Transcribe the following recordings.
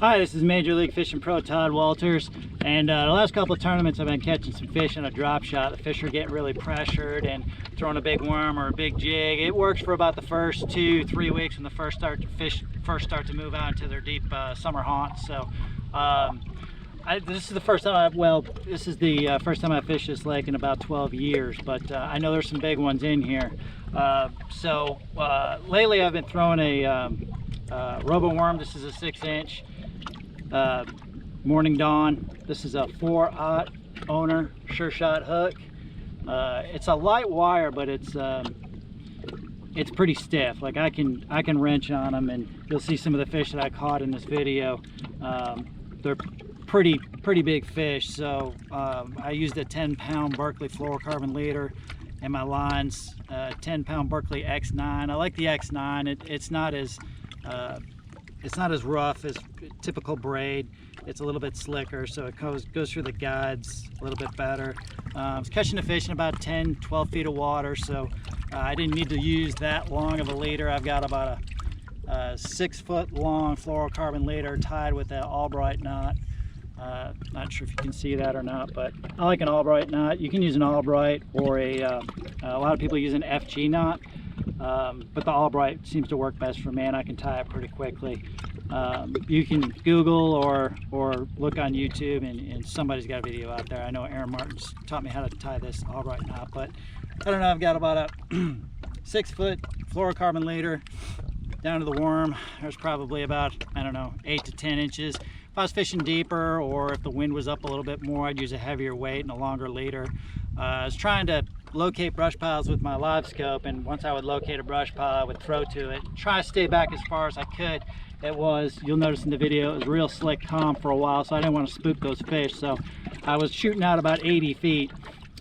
Hi, this is Major League Fishing Pro Todd Walters, and the last couple of tournaments I've been catching some fish on a drop shot. The fish are getting really pressured and throwing a big worm or a big jig. It works for about the first 2-3 weeks when the fish start to move out into their deep summer haunts. So this is the first time first time I've fished this lake in about 12 years, but I know there's some big ones in here. Lately I've been throwing a Robo Worm. This is a 6-inch Morning Dawn. This is a 4/0 owner Sure Shot hook. It's a light wire, but it's pretty stiff. Like I can wrench on them, and you'll see some of the fish that I caught in this video. They're pretty big fish. So I used a 10-pound Berkley fluorocarbon leader, and my lines 10-pound Berkley X9. I like the X9. It's not as rough as typical braid. It's a little bit slicker, so it goes through the guides a little bit better. I was catching the fish in about 10-12 feet of water, so I didn't need to use that long of a leader. I've got about a 6-foot long fluorocarbon leader tied with an Albright knot. Not sure if you can see that or not, but I like an Albright knot. You can use an Albright or a lot of people use an FG knot. But the Albright seems to work best for me, and I can tie it pretty quickly. You can Google or look on YouTube, and somebody's got a video out there. I know Aaron Martin's taught me how to tie this Albright knot, but I don't know, I've got about a 6-foot fluorocarbon leader down to the worm. There's probably about, I don't know, 8 to 10 inches. If I was fishing deeper, or if the wind was up a little bit more, I'd use a heavier weight and a longer leader. I was trying to locate brush piles with my live scope, and once I would locate a brush pile, I would throw to it, try to stay back as far as I could. You'll notice in the video, it was real slick calm for a while, so I didn't want to spook those fish. So I was shooting out about 80 feet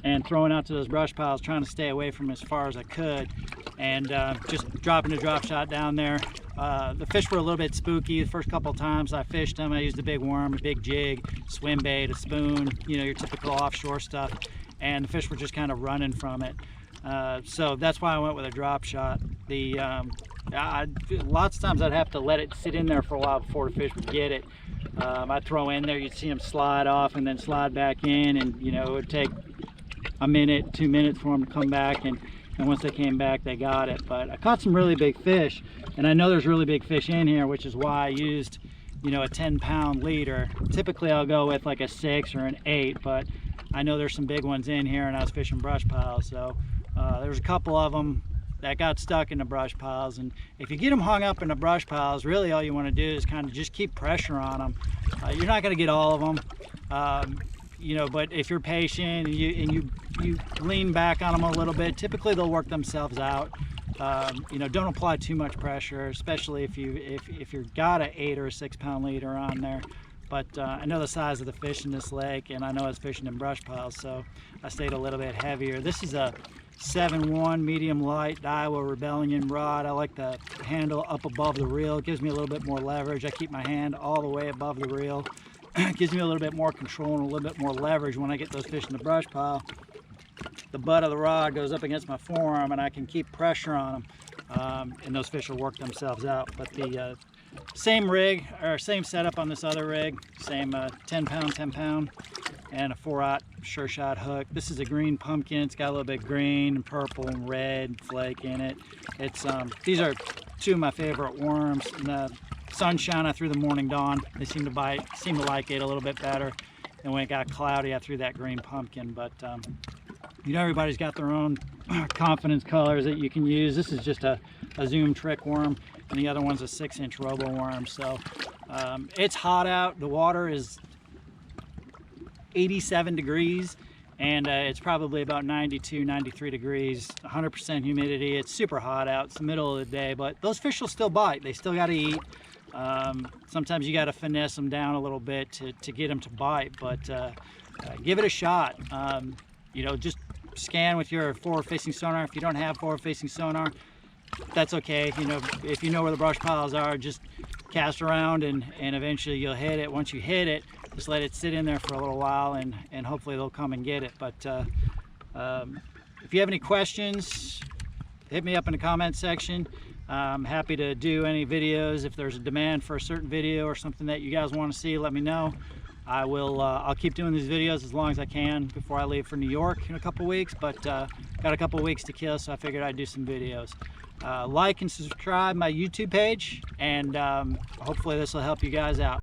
and throwing out to those brush piles, trying to stay away from as far as I could, and just dropping a drop shot down there. The fish were a little bit spooky the first couple times I fished them. I used a big worm, a big jig, swim bait, a spoon, you know, your typical offshore stuff, and the fish were just kind of running from it. So that's why I went with a drop shot. Lots of times I'd have to let it sit in there for a while before the fish would get it. I'd throw in there, you'd see them slide off and then slide back in, and you know, it would take a minute, 2 minutes for them to come back, and once they came back, they got it. But I caught some really big fish, and I know there's really big fish in here, which is why I used, you know, a 10-pound leader. Typically I'll go with like a 6 or an 8, but I know there's some big ones in here, and I was fishing brush piles, so there's a couple of them that got stuck in the brush piles. And if you get them hung up in the brush piles, really all you want to do is kind of just keep pressure on them. You're not going to get all of them, you know, but if you're patient and you lean back on them a little bit, typically they'll work themselves out. You know, don't apply too much pressure, especially if you've got an 8 or a 6-pound leader on there. But I know the size of the fish in this lake, and I know I was fishing in brush piles, so I stayed a little bit heavier. This is a 7-1 medium light Daiwa Rebellion rod. I like the handle up above the reel. It gives me a little bit more leverage. I keep my hand all the way above the reel. It gives me a little bit more control and a little bit more leverage when I get those fish in the brush pile. The butt of the rod goes up against my forearm, and I can keep pressure on them, and those fish will work themselves out. But the same rig, or same setup on this other rig, same 10-pound, and a 4/0 Sure Shot hook. This is a green pumpkin. It's got a little bit of green and purple and red flake in it. It's these are two of my favorite worms. In the sunshine, I threw the Morning Dawn. They seem to like it a little bit better. And when it got cloudy, I threw that green pumpkin. But you know, everybody's got their own confidence colors that you can use. This is just a Zoom trick worm, and the other one's a 6-inch Robo Worm. So it's hot out. The water is 87 degrees, and it's probably about 92, 93 degrees, 100% humidity. It's super hot out. It's the middle of the day, but those fish will still bite. They still got to eat. Sometimes you got to finesse them down a little bit to get them to bite, but give it a shot. You know, just scan with your forward-facing sonar. If you don't have forward-facing sonar, that's okay. You know, if you know where the brush piles are, just cast around, and eventually you'll hit it. Once you hit it, just let it sit in there for a little while, and hopefully they'll come and get it. But if you have any questions, hit me up in the comment section. I'm happy to do any videos. If there's a demand for a certain video or something that you guys want to see, let me know. I'll keep doing these videos as long as I can before I leave for New York in a couple weeks, but got a couple weeks to kill, so I figured I'd do some videos. Like and subscribe my YouTube page, and hopefully this will help you guys out.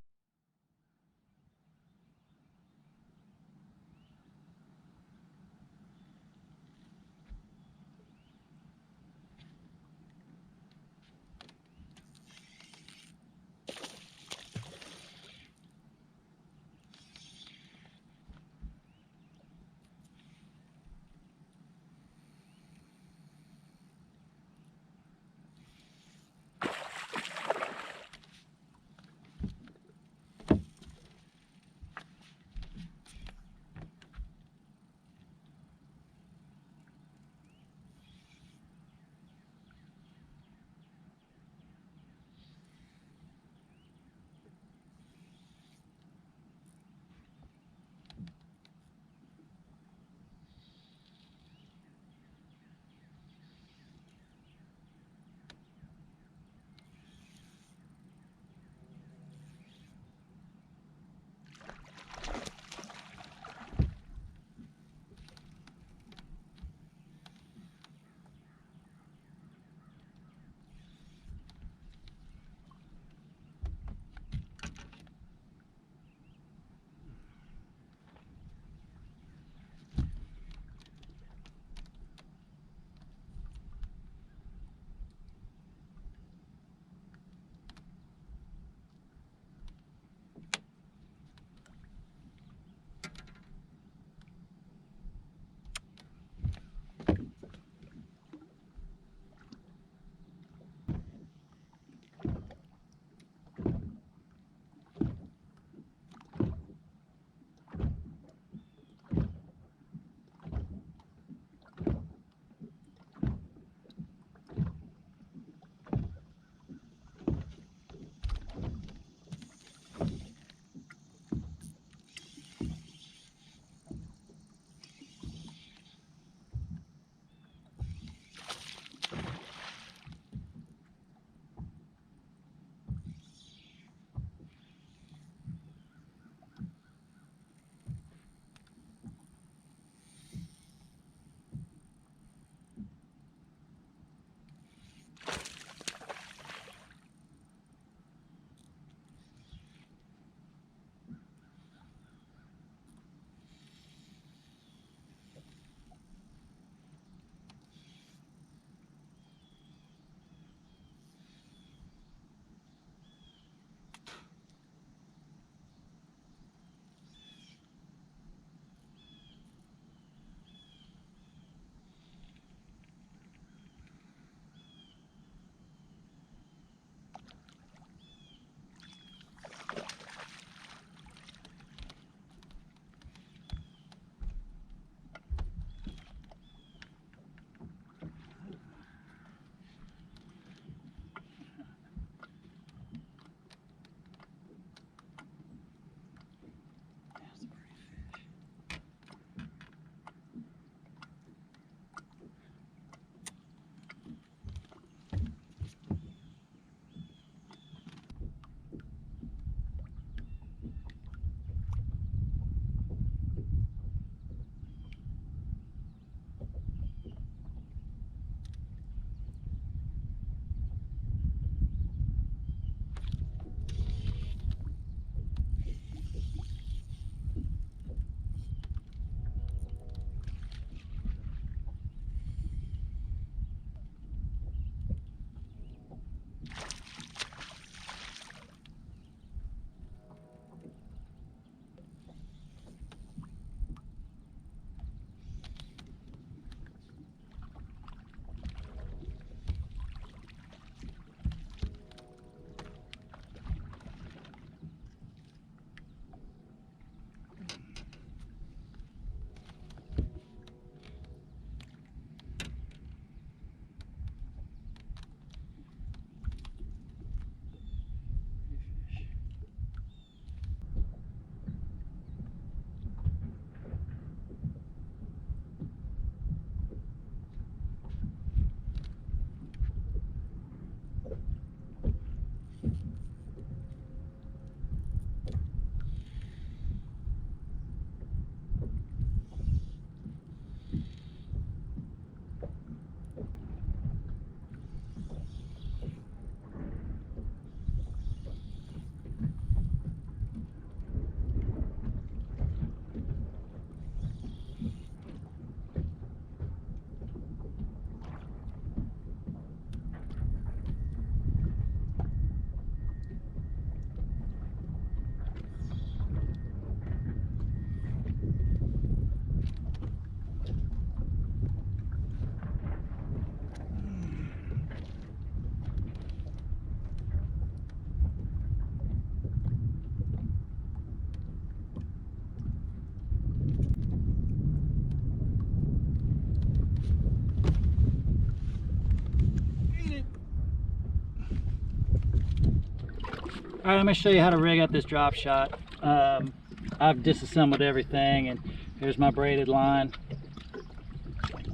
right, I'm gonna show you how to rig up this drop shot. I've disassembled everything, and here's my braided line.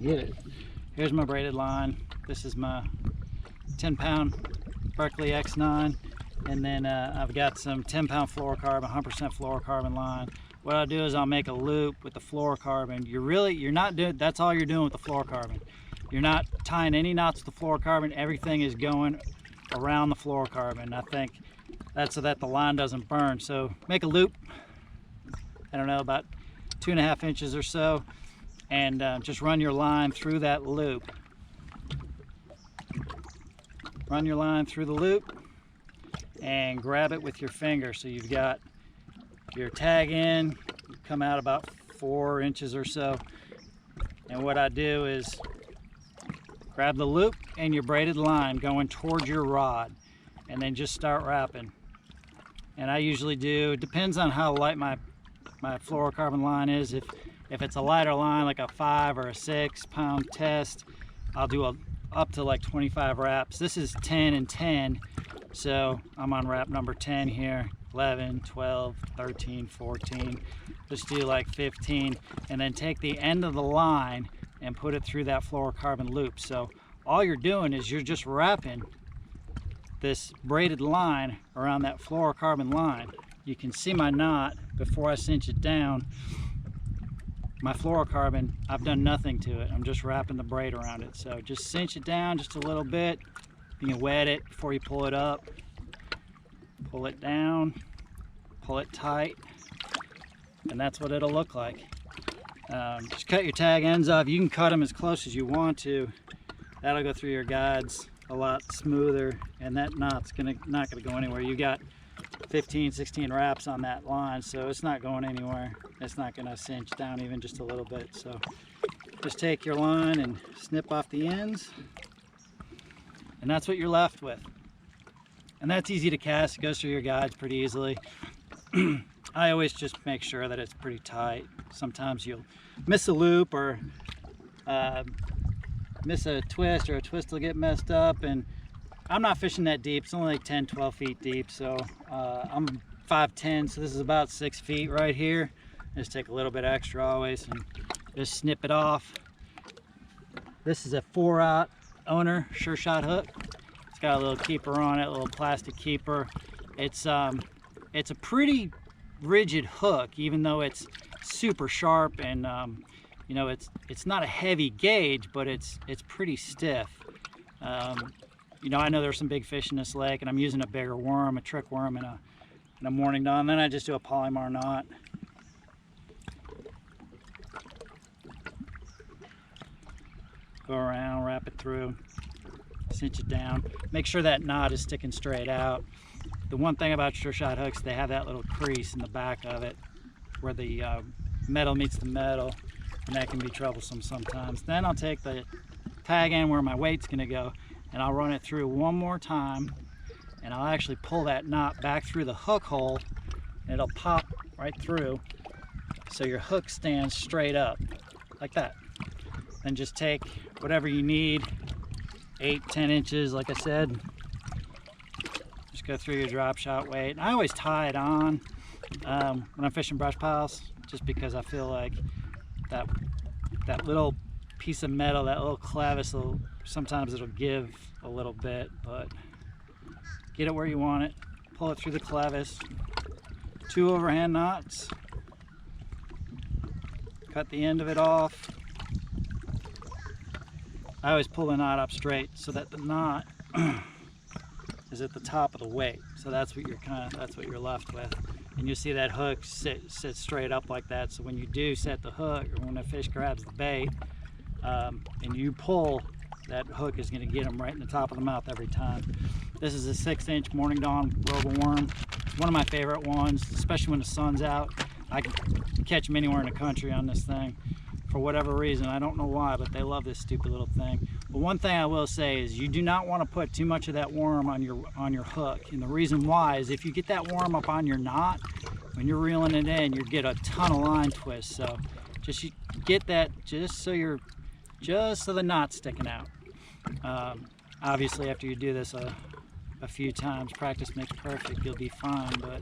Get it. Here's my braided line. This is my 10-pound Berkley X9, and then I've got some 10-pound fluorocarbon, 100% fluorocarbon line. What I'll do is I'll make a loop with the fluorocarbon. You're not doing, that's all you're doing with the fluorocarbon. You're not tying any knots with the fluorocarbon. Everything is going around the fluorocarbon. I think that's so that the line doesn't burn. So make a loop, I don't know, about 2.5 inches or so, and just run your line through that loop. Run your line through the loop and grab it with your finger. So you've got your tag in, come out about 4 inches or so. And what I do is grab the loop and your braided line going towards your rod, and then just start wrapping. And I usually do, it depends on how light my fluorocarbon line is. If it's a lighter line, like a 5 or a 6 pound test, I'll do up to like 25 wraps. This is 10 and 10, so I'm on wrap number 10 here. 11, 12, 13, 14. Just do like 15, and then take the end of the line and put it through that fluorocarbon loop. So all you're doing is you're just wrapping this braided line around that fluorocarbon line. You can see my knot before I cinch it down. My fluorocarbon, I've done nothing to it. I'm just wrapping the braid around it. So just cinch it down just a little bit. You can wet it before you pull it up. Pull it down, pull it tight, and that's what it'll look like. Just cut your tag ends off. You can cut them as close as you want to. That'll go through your guides a lot smoother, and that knot's not gonna go anywhere. You got 15, 16 wraps on that line, so it's not going anywhere. It's not gonna cinch down even just a little bit. So just take your line and snip off the ends, and that's what you're left with. And that's easy to cast. It goes through your guides pretty easily. I always just make sure that it's pretty tight. Sometimes you'll miss a loop or miss a twist, or a twist will get messed up. And I'm not fishing that deep. It's only like 10, 12 feet deep. So I'm 5'10", so this is about 6 feet right here. Just take a little bit extra always and just snip it off. This is a 4-aught Owner Sure Shot hook. It's got a little keeper on it, a little plastic keeper. It's a pretty rigid hook, even though it's super sharp, and you know, it's not a heavy gauge, but it's pretty stiff. You know, I know there's some big fish in this lake, and I'm using a bigger worm, a trick worm, and a morning dawn. Then I just do a Polymar knot. Go around, wrap it through, cinch it down. Make sure that knot is sticking straight out. The one thing about Sure Shot hooks, they have that little crease in the back of it where the metal meets the metal, and that can be troublesome sometimes. Then I'll take the tag end where my weight's gonna go, and I'll run it through one more time, and I'll actually pull that knot back through the hook hole, and it'll pop right through, so your hook stands straight up like that. Then just take whatever you need, 8, 10 inches, like I said. Just go through your drop shot weight. And I always tie it on when I'm fishing brush piles, just because I feel like that little piece of metal, that little clevis, sometimes it'll give a little bit, but get it where you want it. Pull it through the clevis. 2 overhand knots. Cut the end of it off. I always pull the knot up straight so that the knot is at the top of the weight. So that's what you're left with. And you'll see that hook sit straight up like that. So when you do set the hook, or when a fish grabs the bait, and you pull, that hook is gonna get them right in the top of the mouth every time. This is a 6-inch Morning Dawn Roboworm. It's one of my favorite ones, especially when the sun's out. I can catch them anywhere in the country on this thing. For whatever reason, I don't know why, but they love this stupid little thing. But one thing I will say is you do not want to put too much of that worm on your hook. And the reason why is if you get that worm up on your knot, when you're reeling it in, you get a ton of line twists. So just get that just so the knot's sticking out. Obviously, after you do this a few times. Practice makes perfect. You'll be fine. But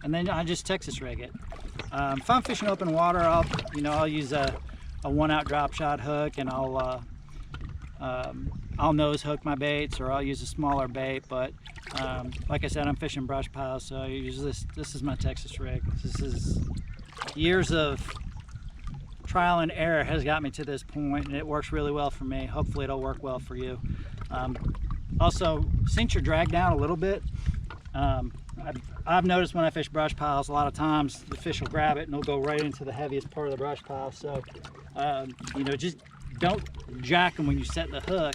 and then I just Texas rig it. If I'm fishing open water, I'll use a 1-out drop shot hook, and I'll nose hook my baits, or I'll use a smaller bait. But like I said, I'm fishing brush piles, so I use this. This is my Texas rig. This is years of trial and error has got me to this point, and it works really well for me. Hopefully it'll work well for you. Also, cinch your drag down a little bit. I've noticed when I fish brush piles, a lot of times the fish will grab it and it'll go right into the heaviest part of the brush pile. So just don't jack them when you set the hook.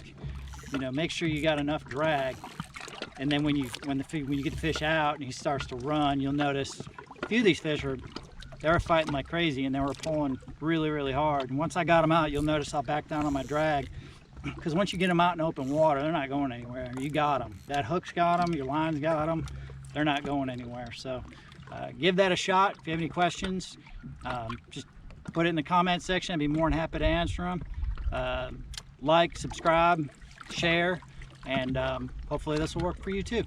Make sure you got enough drag, and then when you get the fish out and he starts to run, you'll notice a few of these fish they were fighting like crazy, and they were pulling really, really hard. And once I got them out, you'll notice I'll back down on my drag, because once you get them out in open water, they're not going anywhere. You got them. That hook's got them. Your line's got them. They're not going anywhere. So give that a shot. If you have any questions, just put it in the comment section. I'd be more than happy to answer them. Like, subscribe, share, and hopefully this will work for you too.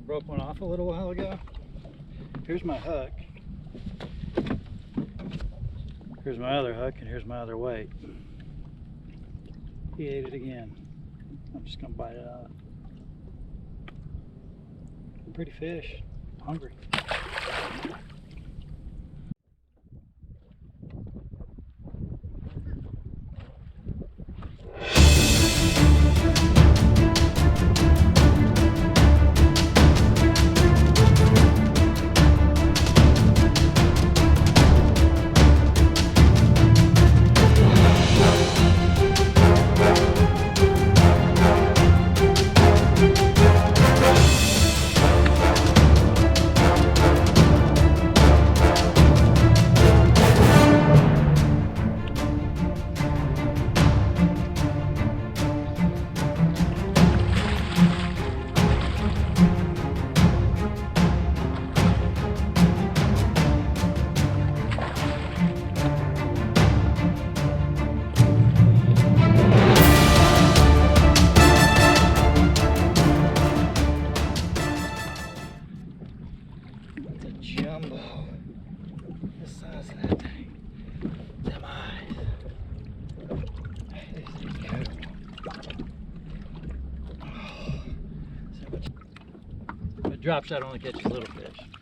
Broke one off a little while ago. Here's my hook. Here's my other hook, and here's my other weight. He ate it again. I'm just gonna bite it out. Pretty fish. Hungry. A drop shot only catches little fish.